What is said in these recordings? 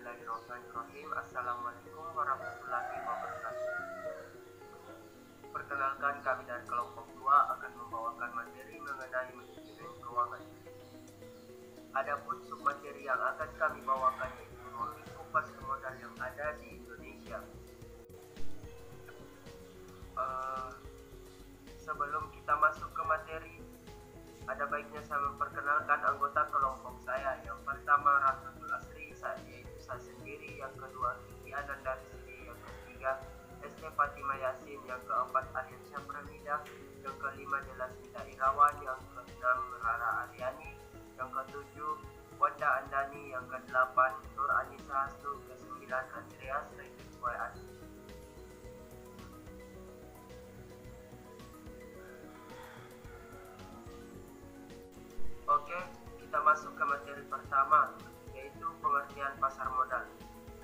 Bismillahirrahmanirrahim. Assalamualaikum warahmatullahi wabarakatuh. Perkenalkan, kami dari kelompok 2 akan membawakan materi mengenai manajemen keuangan. Adapun submateri yang akan kami bawakan yaitu risiko pasar modal yang ada di Indonesia. Sebelum kita masuk ke materi, ada baiknya saya memperkenalkan anggota kelompok saya. Yang pertama Rasul Asri, yaitu saya sendiri. Yang kedua Kiki Anandarsri. Yang ketiga Este Fatima Yasin. Yang keempat Aliansyah Pramida. Yang kelima Jelasmita Irawan. Yang keenam Rara Aryani. Yang ketujuh Wanda Andani. Yang kedelapan Nur Anissa Hasnu. Kesembilan Andreas Reitway. Oke, kita masuk ke materi pertama, yaitu pengertian pasar modal.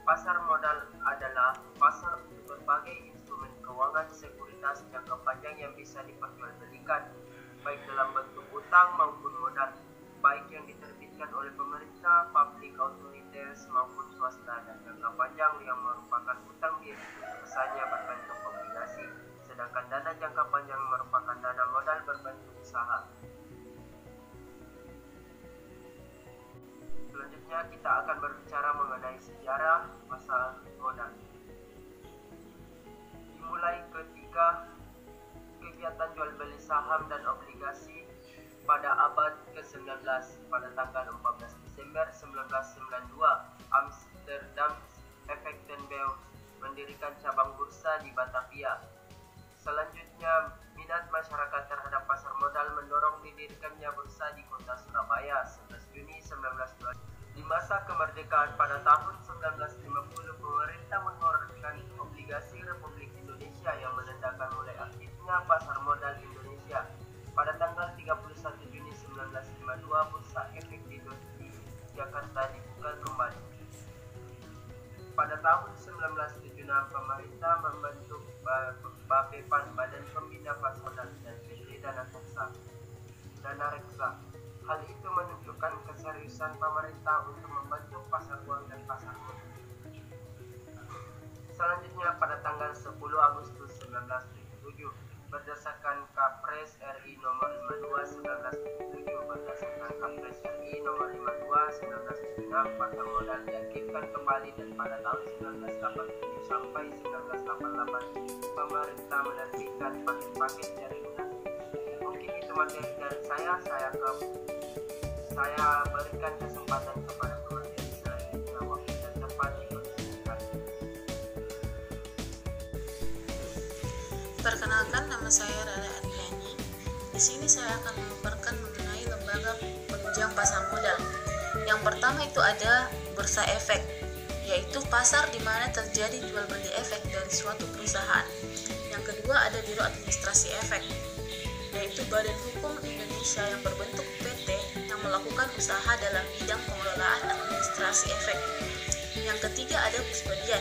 Pasar modal adalah pasar untuk berbagai instrumen keuangan sekuritas jangka panjang yang bisa diperjualbelikan, baik dalam bentuk utang maupun modal, baik yang diterbitkan oleh pemerintah, public authorities maupun swasta, dan jangka panjang yang merupakan utang biasanya berbentuk obligasi, sedangkan dana jangka panjang merupakan dana modal berbentuk usaha. Selanjutnya kita akan berbicara mengenai sejarah pasar modal. Dimulai ketika kegiatan jual beli saham dan obligasi pada abad ke-19 pada tanggal 14 Desember 1992, Amsterdam Effectenbeurs mendirikan cabang bursa di Batavia. Selanjutnya, minat masyarakat terhadap pasar modal mendorong didirikannya bursa di kota Surabaya 11 Juni 1902. Di masa kemerdekaan pada tahun 1950, pemerintah mengeluarkan obligasi Republik Indonesia yang menandakan mulai aktifnya pasar modal Indonesia. Pada tanggal 31 Juni 1952, bursa efek di Jakarta dibuka kembali. Pada tahun 1976, pemerintah membentuk BAPEPAN, Badan Pembina Pasar Modal, dan PT Dana Reksa. Hal itu menunjukkan keseriusan pemerintah untuk membentuk pasar uang dan pasar modal. Selanjutnya, pada tanggal 10 Agustus 1977, berdasarkan Kapres RI nomor 52 1977, berdasarkan Kapres RI nomor 52 1976, pasar modal diaktifkan kembali, dan pada tahun 1987 sampai 1988 pemerintah menerbitkan paket-paket jaringan. Mungkin itu materi dari saya berikan kesempatan kepada pemateri selanjutnya. Waktu dan tempat dipersilakan. Perkenalkan, nama saya Rara Aryani. Di sini saya akan memaparkan mengenai lembaga penunjang pasar modal. Yang pertama itu ada bursa efek, yaitu pasar di mana terjadi jual beli efek dari suatu perusahaan. Yang kedua ada Biro Administrasi Efek, yaitu badan hukum Indonesia yang berbentuk PT yang melakukan usaha dalam bidang pengelolaan administrasi efek. Yang ketiga ada kustodian,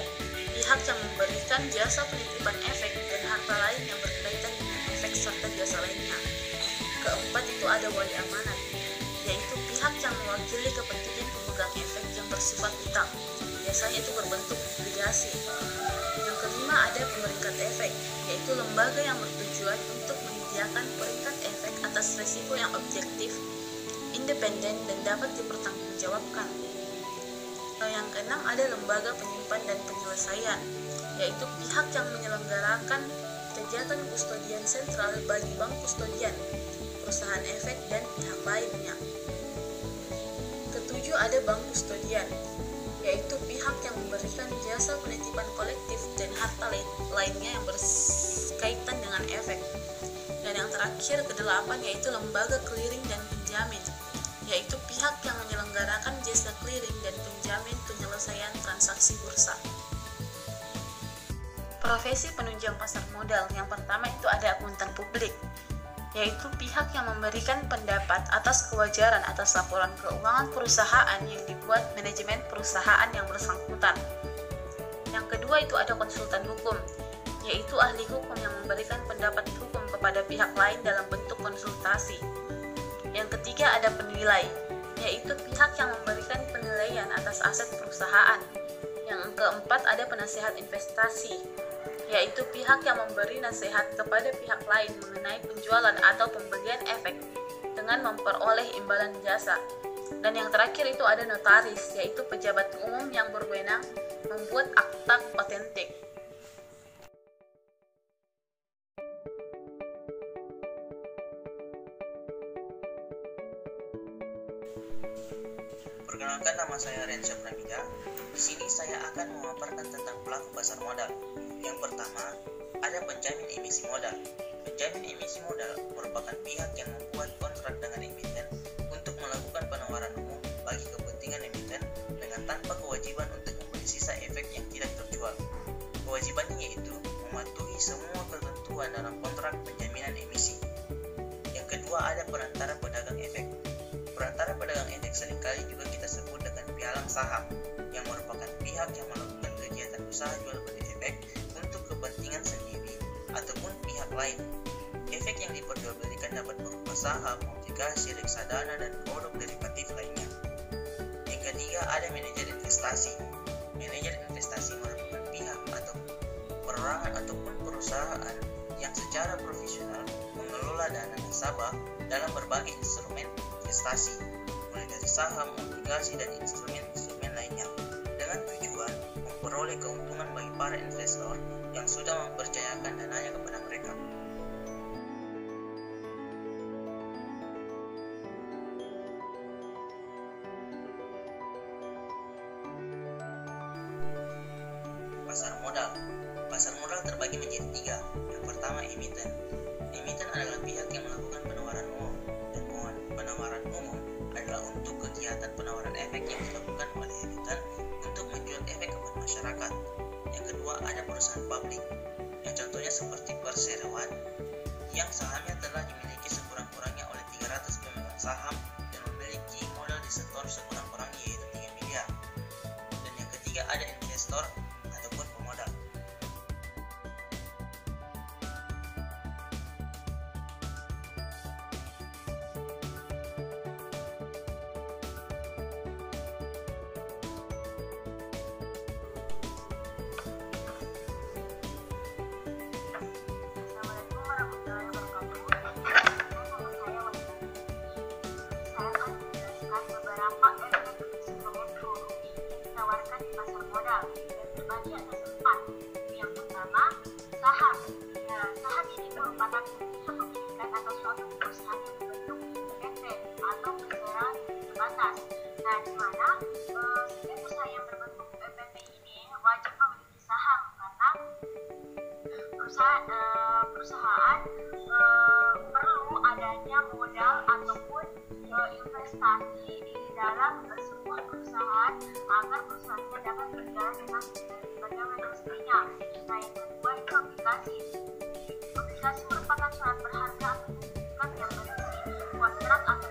pihak yang memberikan jasa penitipan efek dan harta lain yang berkaitan dengan efek serta jasa lainnya. Keempat itu ada wali amanat, yaitu pihak yang mewakili kepentingan pemegang efek yang bersifat utang, biasanya itu berbentuk obligasi. Yang kelima ada pemeringkat efek, yaitu lembaga yang bertujuan untuk menyediakan peringkat efek atas risiko yang objektif, independen, dan dapat dipertanggungjawabkan. Yang keenam ada lembaga penyimpan dan penyelesaian, yaitu pihak yang menyelenggarakan kegiatan kustodian sentral bagi bank kustodian, perusahaan efek, dan pihak lainnya. Ketujuh ada bank kustodian, yaitu pihak yang memberikan jasa penitipan kolektif dan harta lainnya yang berkaitan dengan efek. Dan yang terakhir kedelapan yaitu lembaga clearing dan penjamin, yaitu pihak yang menyelenggarakan jasa clearing dan penjamin penyelesaian transaksi bursa. Profesi penunjang pasar modal yang pertama itu ada akuntan publik, yaitu pihak yang memberikan pendapat atas kewajaran atas laporan keuangan perusahaan yang dibuat manajemen perusahaan yang bersangkutan. Yang kedua itu ada konsultan hukum, yaitu ahli hukum yang memberikan pendapat hukum kepada pihak lain dalam bentuk konsultasi. Yang ketiga ada penilai, yaitu pihak yang memberikan penilaian atas aset perusahaan. Yang keempat ada penasehat investasi, yaitu pihak yang memberi nasihat kepada pihak lain mengenai penjualan atau pembelian efek dengan memperoleh imbalan jasa. Dan yang terakhir itu ada notaris, yaitu pejabat umum yang berwenang membuat akta otentik. Perkenalkan, nama saya Rensha Pramida. Di sini saya akan memaparkan tentang pelaku pasar modal. Yang pertama, ada penjamin emisi modal. Penjamin emisi modal merupakan pihak yang membuat kontrak dengan emiten untuk melakukan penawaran umum bagi kepentingan emiten dengan tanpa kewajiban untuk membeli sisa efek yang tidak terjual. Kewajibannya yaitu mematuhi semua ketentuan dalam kontrak penjaminan emisi. Yang kedua, ada perantara pedagang efek. Perantara pedagang efek seringkali juga kita sebut dengan pialang saham, yang merupakan pihak yang melakukan kegiatan usaha jual beli efek untuk kepentingan sendiri ataupun pihak lain. Efek yang diperjualbelikan dapat berupa saham, obligasi, reksadana, dan produk derivatif lainnya. Yang ketiga, ada manajer investasi. Manajer investasi merupakan pihak atau perorangan ataupun perusahaan yang secara profesional mengelola dana nasabah dalam berbagai instrumen investasi, mulai dari saham, obligasi, dan instrumen-instrumen lainnya, dengan tujuan memperoleh keuntungan bagi para investor yang sudah mempercayakan dananya kepada mereka. Pasar modal. Pasar modal terbagi menjadi tiga. Yang pertama, emiten. Emiten adalah pihak yang melakukan penawaran umum, dan penawaran umum adalah untuk kegiatan penawaran efek yang dilakukan oleh emiten untuk menjual efek kepada masyarakat. Yang kedua, ada perusahaan publik, yang contohnya seperti perseroan, yang sahamnya telah dimiliki sekurang-kurangnya oleh 300 pemegang saham dan memiliki modal disetor sekurang-kurangnya yaitu 3 miliar. Dan yang ketiga, ada investor ataupun pemodal. Assalamualaikum warahmatullahi wabarakatuh. Nama saya Wanita. Saya akan menjelaskan beberapa efek instrumen forum yang ditawarkan di pasar modal dan terbagi atas 4. Yang pertama, saham. Nah, saham ini merupakan kepemilikan atau suatu perusahaan yang berbentuk PT atau perseroan terbatas. Nah, di mana setiap usaha yang berbentuk PT ini wajib memiliki saham karena perusahaan perlu adanya modal ataupun investasi di dalam sebuah perusahaan agar perusahaannya dapat berjalan dengan bagaimana mestinya. Nah, yang kedua itu obligasi. Obligasi merupakan surat berharga atau sertifikat yang berisi kontrak atau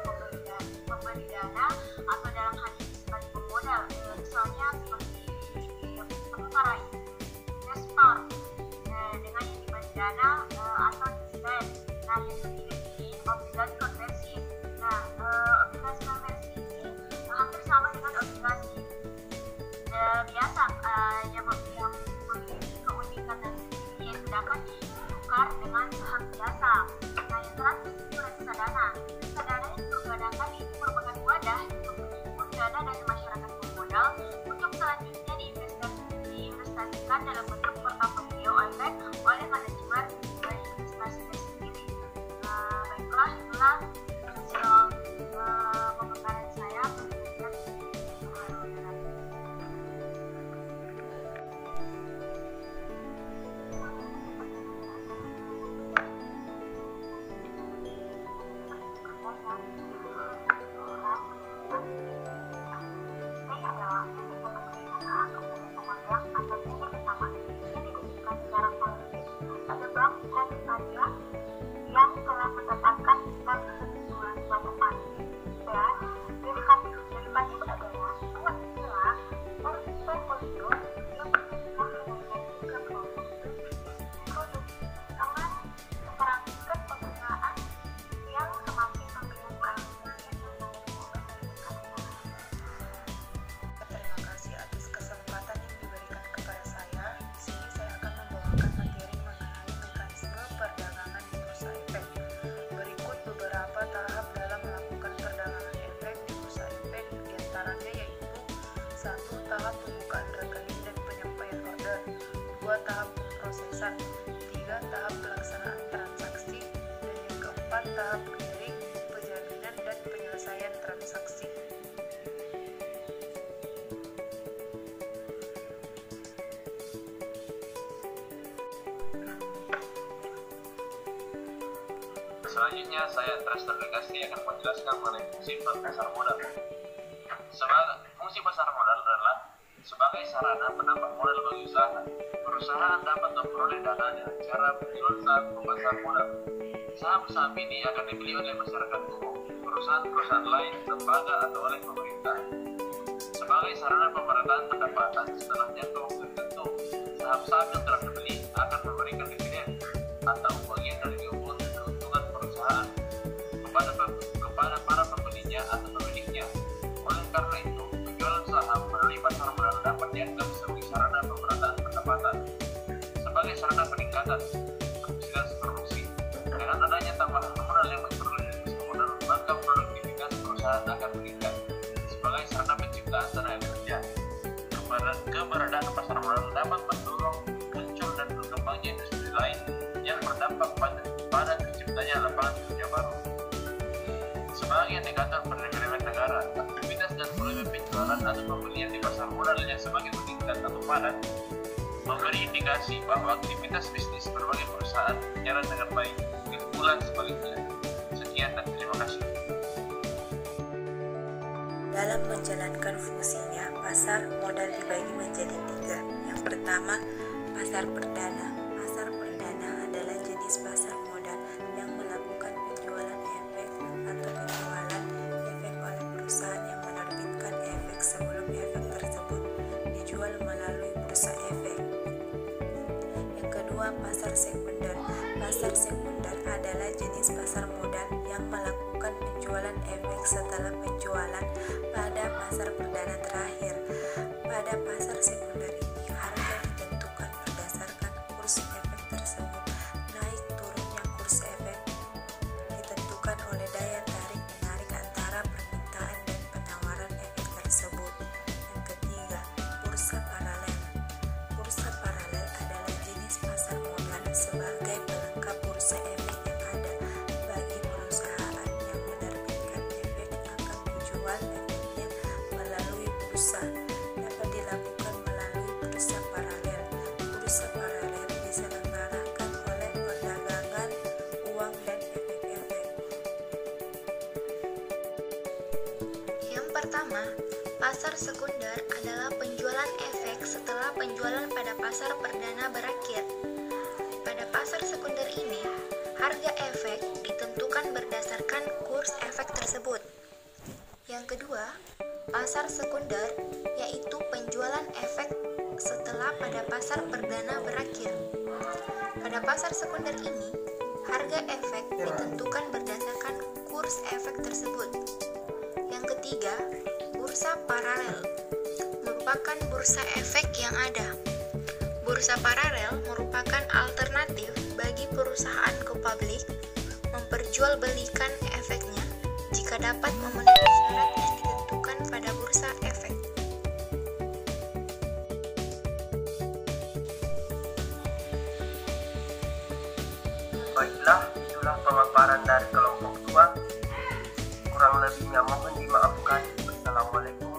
pemberi dana atau dalam hal ini sebagai pemodal, misalnya seperti para investor dengan yang diberi dana atau dividen. Nah, yang ketiga ini obligasi konversi. Nah, obligasi konversi ini hampir sama dengan obligasi biasa yang memiliki keunikan dan sendiri yang dapat ditukar dengan saham biasa. Nah, yang terakhir itu reksadana. Reksadana yang dipergunakan itu merupakan wadah untuk menghimpun dana dari masyarakat pemodal untuk selanjutnya diinvestasikan dalam bentuk portofolio efek oleh manajemen dari investasi sendiri. Baiklah, itulah hasil pemekaran saya. Selanjutnya, saya Tristan Rekasti akan menjelaskan mengenai fungsi pasar modal. Fungsi pasar modal adalah sebagai sarana penambah modal bagi usaha. Perusahaan dapat memperoleh dana dengan cara menjual saham ke pasar modal. Saham-saham ini akan dibeli oleh masyarakat umum, perusahaan-perusahaan lain, lembaga, atau oleh pemerintah. Sebagai sarana pemerataan pendapatan setelah jangka waktu tertentu, saham-saham yang telah dibeli akan memberikan dividen atau bagian dari keuntungan perusahaan kepada para pembelinya atau pemiliknya. Oleh karena itu, penjualan saham melalui pasar modal dapat dianggap sebagai sarana pemerataan pendapatan, sebagai sarana peningkatan kapasitas produksi. Dengan adanya tambahan modal yang diperoleh dari pasar modal, maka produktivitas perusahaan akan meningkat. Sebagai sarana penciptaan tenaga kerja, keberadaan pasar modal dapat mendorong muncul dan berkembangnya industri lain yang berdampak pada terciptanya lapangan kerja baru. Sebagai indikator perekonomian negara, aktivitas dan volume penjualan atau pembelian di pasar modal yang semakin meningkat atau padat memberi indikasi bahwa aktivitas bisnis berbagai perusahaan berjalan dengan baik. Kesimpulan sebaliknya. Sekian dan terima kasih. Dalam menjalankan fungsinya, pasar modal dibagi menjadi 3. Yang pertama, pasar perdana. Pasar perdana adalah jenis pasar modal yang melakukan penjualan efek atau penjualan efek oleh perusahaan yang menerbitkan efek sebelum efek tersebut dijual melalui bursa efek. Yang kedua, pasar sekunder. Pasar sekunder adalah jenis pasar modal yang melakukan penjualan efek setelah penjualan pada pasar perdana terakhir. Pada pasar sekunder ini, harga ditentukan berdasarkan kurs efek tersebut. Naik turunnya kurs efek ditentukan oleh daya tarik menarik antara permintaan dan penawaran efek tersebut. Yang ketiga, bursa paralel. Bursa paralel adalah jenis pasar modal sebagai pelengkap bursa efek yang ada. Bagi perusahaan yang menerbitkan efek akan menjual efeknya melalui bursa. Dapat dilakukan melalui bursa paralel. Bursa paralel diselenggarakan oleh perdagangan uang dan efek-efek. Yang pertama, pasar sekunder adalah penjualan efek setelah penjualan pada pasar perdana berakhir. Pada pasar sekunder ini, harga efek ditentukan berdasarkan kurs efek tersebut. Yang kedua, pasar sekunder yaitu penjualan efek setelah pada pasar perdana berakhir. Pada pasar sekunder ini, harga efek ditentukan berdasarkan kurs efek tersebut. Yang ketiga, bursa paralel merupakan bursa efek yang ada. Bursa paralel merupakan alternatif bagi perusahaan ke publik memperjualbelikan efeknya jika dapat memenuhi syarat yang ditentukan pada bursa efek. Baiklah, itulah pemaparan dari kelompok 2. Kurang lebihnya mohon dimaafkan. Wassalamualaikum